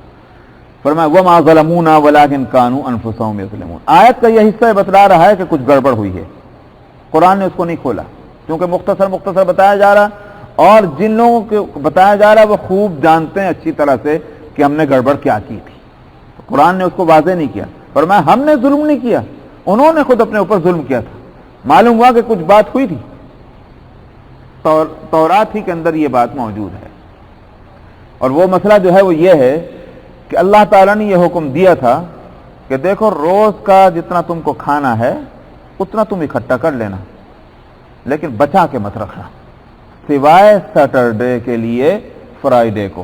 فرمایا وما ظلمونا ولکن کانوا انفسهم یظلمون۔ آیت کا یہ حصہ بتلا رہا ہے کہ کچھ گڑبڑ ہوئی ہے، قرآن نے اس کو نہیں کھولا کیونکہ مختصر بتایا جا رہا، اور جن لوگوں کو بتایا جا رہا ہے وہ خوب جانتے ہیں اچھی طرح سے کہ ہم نے گڑبڑ کیا کی تھی، تو قرآن نے اس کو واضح نہیں کیا۔ فرمایا ہم نے ظلم نہیں کیا، انہوں نے خود اپنے اوپر ظلم کیا تھا۔ معلوم ہوا کہ کچھ بات ہوئی تھی، تورات ہی کے اندر یہ بات موجود ہے، اور وہ مسئلہ جو ہے وہ یہ ہے کہ اللہ تعالیٰ نے یہ حکم دیا تھا کہ دیکھو روز کا جتنا تم کو کھانا ہے اتنا تم اکٹھا کر لینا، لیکن بچا کے مت رکھنا، سوائے سیٹرڈے کے لیے فرائیڈے کو۔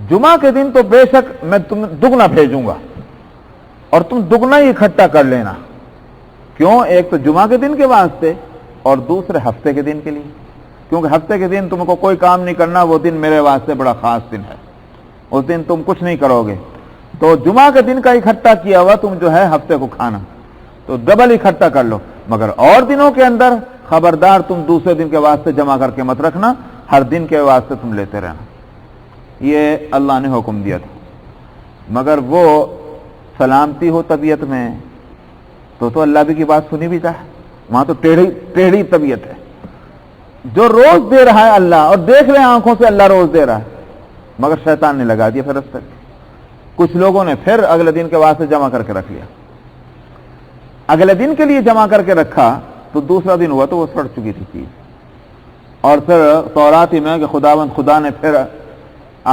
جمعہ کے دن تو بے شک میں تم دگنا بھیجوں گا اور تم دگنا ہی اکٹھا کر لینا۔ کیوں؟ ایک تو جمعہ کے دن کے واسطے اور دوسرے ہفتے کے دن کے لیے، کیونکہ ہفتے کے دن تم کو کوئی کام نہیں کرنا، وہ دن میرے واسطے بڑا خاص دن ہے، اس دن تم کچھ نہیں کرو گے، تو جمعہ کے دن کا اکٹھا کیا ہوا تم جو ہے ہفتے کو کھانا تو ڈبل اکٹھا کر لو، مگر اور دنوں کے اندر خبردار تم دوسرے دن کے واسطے جمع کر کے مت رکھنا، ہر دن کے واسطے تم لیتے رہنا۔ یہ اللہ نے حکم دیا تھا، مگر وہ سلامتی ہو طبیعت میں تو اللہ بھی کی بات سنی بھی چاہے، وہاں تو ٹیڑھی طبیعت ہے۔ جو روز دے رہا ہے اللہ، اور دیکھ رہے ہیں آنکھوں سے اللہ روز دے رہا ہے، مگر شیطان نے لگا دیا پھر اس تک، کچھ لوگوں نے پھر اگلے دن کے واسطے جمع کر کے رکھ لیا، اگلے دن کے لیے جمع کر کے رکھا تو دوسرا دن ہوا تو وہ سڑ چکی تھی چیز، اور پھر تورات ہی میں کہ خدا نے پھر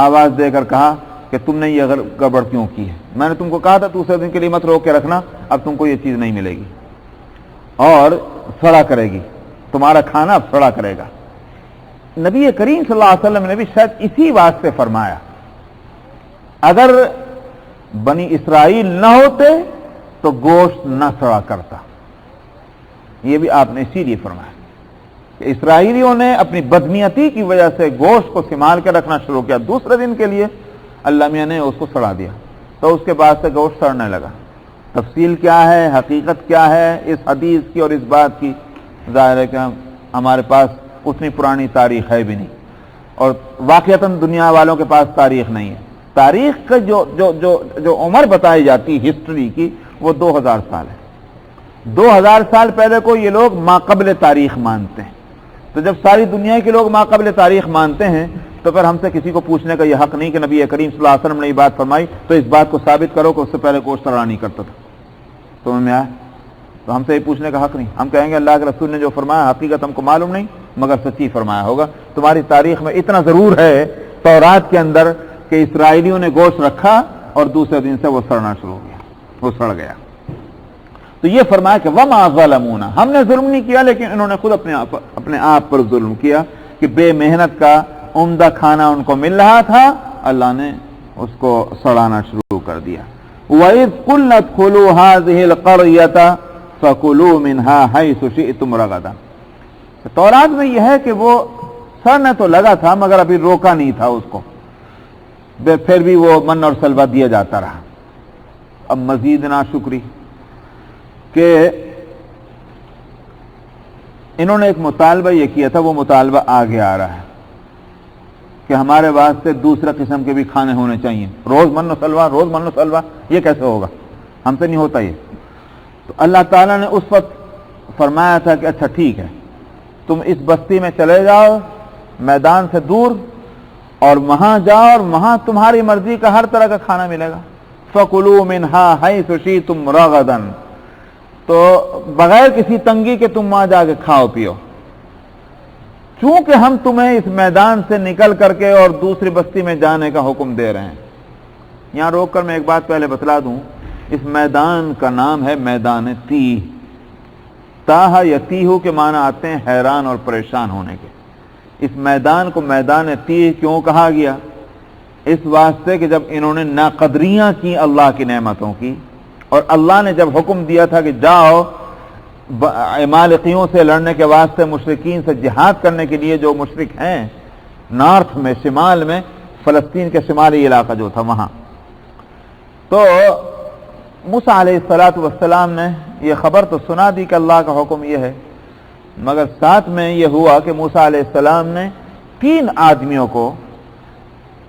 آواز دے کر کہا کہ تم نے یہ گڑبڑ کیوں کی ہے، میں نے تم کو کہا تھا دوسرے دن کے لیے مت روک کے رکھنا، اب تم کو یہ چیز نہیں ملے گی اور سڑا کرے گی، تمہارا کھانا اب سڑا کرے گا۔ نبی کریم صلی اللہ علیہ وسلم نے بھی شاید اسی واسطے فرمایا، اگر بنی اسرائیل نہ ہوتے تو گوشت نہ سڑا کرتا، یہ بھی آپ نے اسی لیے فرمایا کہ اسرائیلیوں نے اپنی بدنیتی کی وجہ سے گوشت کو سنبھال کے رکھنا شروع کیا، دوسرے دن کے لیے اللہ میاں نے اس کو سڑا دیا، تو اس کے بعد سے گوشت سڑنے لگا۔ تفصیل کیا ہے، حقیقت کیا ہے اس حدیث کی اور اس بات کی، ظاہر ہے کہ ہمارے پاس اتنی پرانی تاریخ ہے بھی نہیں، اور واقعتاً دنیا والوں کے پاس تاریخ نہیں ہے۔ تاریخ کا جو عمر بتائی جاتی ہسٹری کی وہ 2000 سال ہے۔ 2000 سال پہلے کو یہ لوگ ماقبل تاریخ مانتے ہیں، تو جب ساری دنیا کے لوگ ماقبل تاریخ مانتے ہیں تو پھر ہم سے کسی کو پوچھنے کا یہ حق نہیں کہ نبی کریم صلی اللہ علیہ وسلم نے یہ بات فرمائی تو اس بات کو ثابت کرو کہ اس سے پہلے گوشت سڑا نہیں کرتا تھا، سمجھ میں آیا؟ تو ہم سے یہ پوچھنے کا حق نہیں، ہم کہیں گے اللہ کے رسول نے جو فرمایا حقیقت ہم کو معلوم نہیں مگر سچی فرمایا ہوگا۔ تمہاری تاریخ میں اتنا ضرور ہے تورات کے اندر کہ اسرائیلیوں نے گوشت رکھا اور دوسرے دن سے وہ سڑنا شروع ہو گیا، وہ سڑ گیا۔ تو یہ فرمایا کہ وما ظلمونا، ہم نے ظلم نہیں کیا لیکن انہوں نے خود اپنے آپ پر ظلم کیا کہ بے محنت کا عمدہ کھانا ان کو مل رہا تھا، اللہ نے اس کو سڑانا شروع کر دیا۔ وَإِذْ قُلْنَا ادْخُلُوا هَٰذِهِ الْقَرْيَةَ فَكُلُوا مِنْهَا حَيْثُ شِئْتُمْ رَغَدًا، تورات میں یہ ہے کہ وہ سڑنے تو لگا تھا مگر ابھی روکا نہیں تھا اس کو، پھر بھی وہ من اور سلوہ دیا جاتا رہا۔ اب مزید ناشکری کہ انہوں نے ایک مطالبہ یہ کیا تھا، وہ مطالبہ آگے آ رہا ہے کہ ہمارے واسطے دوسرا قسم کے بھی کھانے ہونے چاہیے، روز من و سلوہ یہ کیسے ہوگا، ہم سے نہیں ہوتا یہ۔ تو اللہ تعالیٰ نے اس وقت فرمایا تھا کہ اچھا ٹھیک ہے، تم اس بستی میں چلے جاؤ میدان سے دور اور وہاں جاؤ اور وہاں تمہاری مرضی کا ہر طرح کا کھانا ملے گا۔ فَكُلُوا مِنْهَا حَيْثُ شِئْتُمْ رَغَدًا، تو بغیر کسی تنگی کے تم وہاں جا کے کھاؤ پیو، چونکہ ہم تمہیں اس میدان سے نکل کر کے اور دوسری بستی میں جانے کا حکم دے رہے ہیں۔ یہاں روک کر میں ایک بات پہلے بتلا دوں، اس میدان کا نام ہے میدان تیہ۔ تاہ یا تیہو کے معنی آتے ہیں حیران اور پریشان ہونے کے۔ اس میدان کو میدان تیہ کیوں کہا گیا؟ اس واسطے کہ جب انہوں نے ناقدریاں کی اللہ کی نعمتوں کی، اور اللہ نے جب حکم دیا تھا کہ جاؤ عمالقیوں سے لڑنے کے واسطے مشرکین سے جہاد کرنے کے لیے، جو مشرک ہیں نارتھ میں، شمال میں، فلسطین کے شمالی علاقہ جو تھا وہاں، تو موسیٰ علیہ السلام نے یہ خبر تو سنا دی کہ اللہ کا حکم یہ ہے، مگر ساتھ میں یہ ہوا کہ موسیٰ علیہ السلام نے 3 آدمیوں کو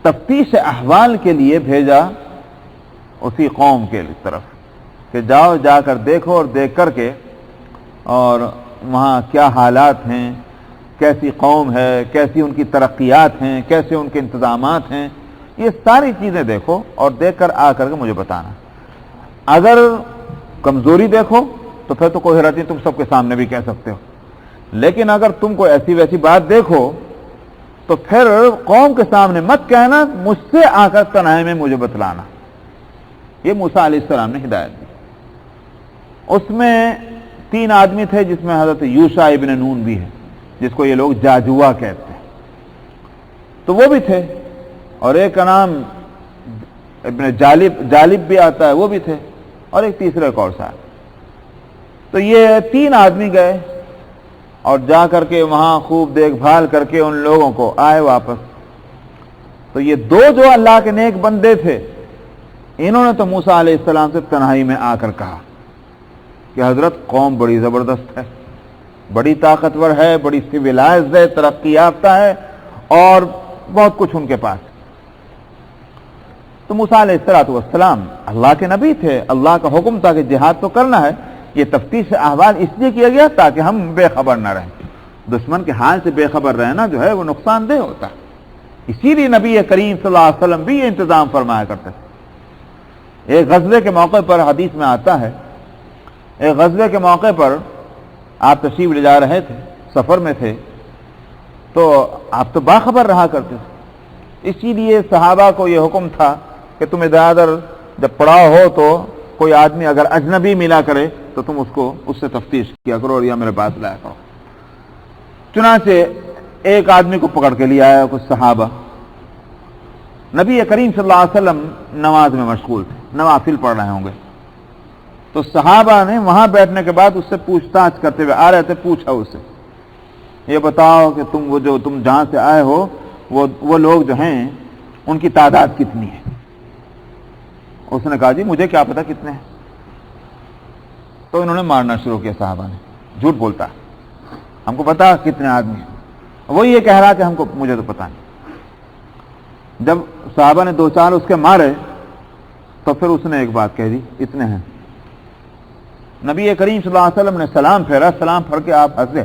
تفتیش احوال کے لیے بھیجا اسی قوم کے طرف کہ جاؤ، جا کر دیکھو اور دیکھ کر کے اور وہاں کیا حالات ہیں، کیسی قوم ہے، کیسی ان کی ترقیات ہیں، کیسے ان کے انتظامات ہیں، یہ ساری چیزیں دیکھو اور دیکھ کر آ کر کے مجھے بتانا۔ اگر کمزوری دیکھو تو پھر تو کوئی حرج نہیں، تم سب کے سامنے بھی کہہ سکتے ہو، لیکن اگر تم کو ایسی ویسی بات دیکھو تو پھر قوم کے سامنے مت کہنا، مجھ سے آ کر تنہائی میں مجھے بتلانا۔ یہ موسیٰ علیہ السلام نے ہدایت دی۔ اس میں 3 آدمی تھے جس میں حضرت یوشع ابن نون بھی ہے، جس کو یہ لوگ جاجوا کہتے ہیں، تو وہ بھی تھے، اور ایک کا نام ابن جالب بھی آتا ہے، وہ بھی تھے، اور ایک تیسرے ایک اور صاحب۔ تو یہ 3 آدمی گئے اور جا کر کے وہاں خوب دیکھ بھال کر کے ان لوگوں کو آئے واپس۔ تو یہ 2 جو اللہ کے نیک بندے تھے، انہوں نے تو موسیٰ علیہ السلام سے تنہائی میں آ کر کہا کہ حضرت قوم بڑی زبردست ہے، بڑی طاقتور ہے، بڑی سویلائزڈ ہے، ترقی یافتہ ہے، اور بہت کچھ ان کے پاس۔ تو موسیٰ علیہ السلام اللہ کے نبی تھے، اللہ کا حکم تھا کہ جہاد تو کرنا ہے۔ یہ تفتیش احوال اس لیے کیا گیا تاکہ ہم بے خبر نہ رہیں، دشمن کے حال سے بے خبر رہنا جو ہے وہ نقصان دہ ہوتا ہے، اسی لیے نبی کریم صلی اللہ علیہ وسلم بھی یہ انتظام فرمایا کرتے تھے۔ ایک غزوے کے موقع پر حدیث میں آتا ہے، ایک غزوے کے موقع پر آپ تشریف لے جا رہے تھے، سفر میں تھے، تو آپ تو باخبر رہا کرتے تھے، اسی لیے صحابہ کو یہ حکم تھا کہ تم ادھر ادھر جب پڑاؤ ہو تو کوئی آدمی اگر اجنبی ملا کرے تو تم اس سے تفتیش کیا کرو اور یا میرے پاس لایا کرو. چنانچہ ایک آدمی کو پکڑ کے لیا آیا کچھ صحابہ. نبی کریم صلی اللہ علیہ وسلم نماز میں مشغول تھے, نوافل پڑھ رہے ہوں گے, تو صحابہ نے وہاں بیٹھنے کے بعد اس سے پوچھ تاچھ کرتے ہوئے آ رہے تھے, پوچھا اس سے یہ بتاؤ کہ تم جہاں سے آئے ہو وہ لوگ جو ہیں ان کی تعداد کتنی ہے. اس نے کہا جی مجھے کیا پتا کتنے ہیں. تو انہوں نے مارنا شروع کیا صحابہ نے, جھوٹ بولتا ہے, ہم کو پتا کتنے آدمی ہیں. وہ یہ کہہ رہا کہ مجھے تو پتا نہیں. جب صحابہ نے دو چار اس کے مارے تو پھر اس نے ایک بات کہہ دی, اتنے ہیں. نبی کریم صلی اللہ علیہ وسلم نے سلام پھیرا, سلام پھڑ کے آپ ہنسے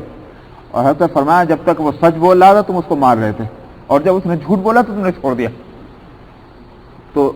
اور حضرت فرمایا جب تک وہ سچ بول رہا تھا تم اس کو مار رہے تھے, اور جب اس نے جھوٹ بولا تو تم نے چھوڑ دیا. تو